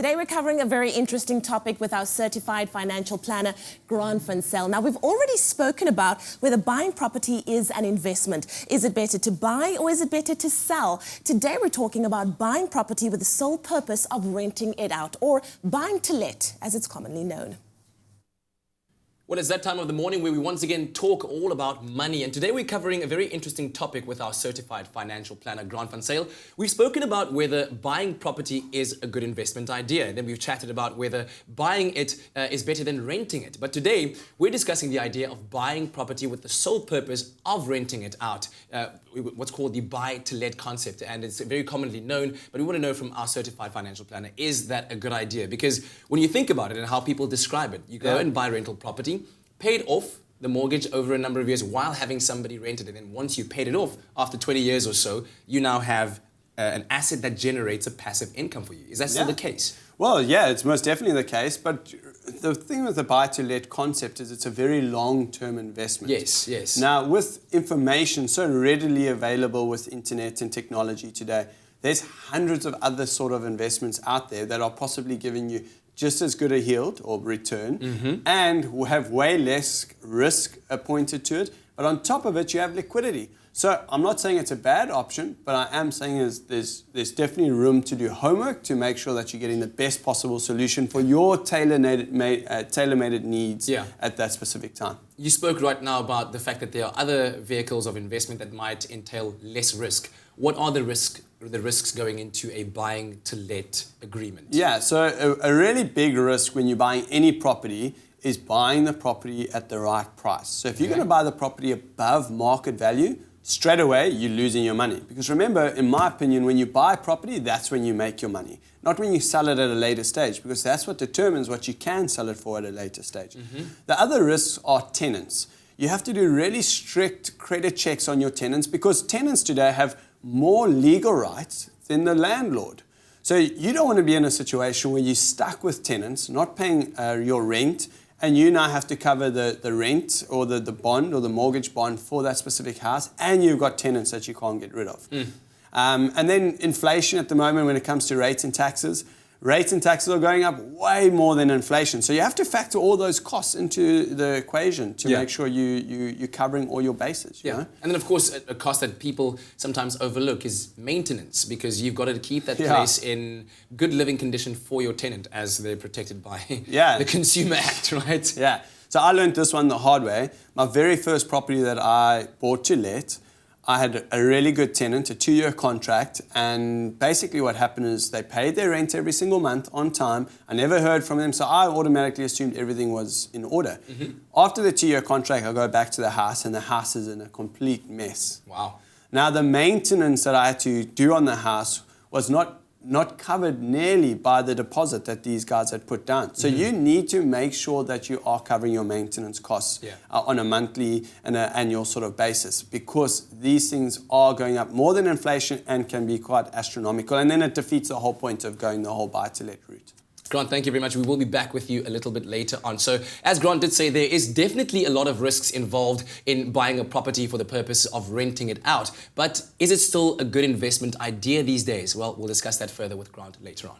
Today we're covering a very interesting topic with our certified financial planner, Grant van Zyl. Now, we've already spoken about whether buying property is an investment. Is it better to buy or is it better to sell? Today we're talking about buying property with the sole purpose of renting it out, or buying to let, as it's commonly known. Well, it's that time of the morning where we once again talk all about money. And today we're covering a very interesting topic with our certified financial planner, Grant van Zyl. We've spoken about whether buying property is a good investment idea. And then we've chatted about whether buying it is better than renting it. But today we're discussing the idea of buying property with the sole purpose of renting it out. What's called the buy-to-let concept. And it's very commonly known, but we want to know from our certified financial planner, is that a good idea? Because when you think about it and how people describe it, you go and buy rental property, paid off the mortgage over a number of years while having somebody rent it. And then once you paid it off, after 20 years or so, you now have an asset that generates a passive income for you. Is that still the case? Well, yeah, it's most definitely the case. But the thing with the buy-to-let concept is it's a very long-term investment. Yes, yes. Now, with information so readily available with internet and technology today, there's hundreds of other sort of investments out there that are possibly giving you just as good a yield or return, and will have way less risk appointed to it. But on top of it, you have liquidity. So I'm not saying it's a bad option, but I am saying there's definitely room to do homework to make sure that you're getting the best possible solution for your tailor-made needs at that specific time. You spoke right now about the fact that there are other vehicles of investment that might entail less risk. What are the risks going into a buying to let agreement? Yeah, so a really big risk when you're buying any property is buying the property at the right price. So if you're going to buy the property above market value, straight away you're losing your money. Because remember, in my opinion, when you buy property, that's when you make your money. Not when you sell it at a later stage, because that's what determines what you can sell it for at a later stage. The other risks are tenants. You have to do really strict credit checks on your tenants, because tenants today have more legal rights than the landlord. So you don't want to be in a situation where you're stuck with tenants, not paying your rent, and you now have to cover the rent or the bond or the mortgage bond for that specific house, and you've got tenants that you can't get rid of. And then inflation at the moment when it comes to rates and taxes. Rates and taxes are going up way more than inflation. So you have to factor all those costs into the equation to make sure you're covering all your bases. You know? And then, of course, a cost that people sometimes overlook is maintenance, because you've got to keep that place in good living condition for your tenant, as they're protected by the Consumer Act, right? Yeah. So I learned this one the hard way. My very first property that I bought to let, I had a really good tenant, a 2-year contract, and basically what happened is they paid their rent every single month on time. I never heard from them, so I automatically assumed everything was in order. After the 2-year contract, I go back to the house, and the house is in a complete mess. Wow. Now, the maintenance that I had to do on the house was not covered nearly by the deposit that these guys had put down. So you need to make sure that you are covering your maintenance costs on a monthly and an annual sort of basis, because these things are going up more than inflation and can be quite astronomical. And then it defeats the whole point of going the whole buy-to-let route. Grant, thank you very much. We will be back with you a little bit later on. So, as Grant did say, there is definitely a lot of risks involved in buying a property for the purpose of renting it out. But is it still a good investment idea these days? Well, we'll discuss that further with Grant later on.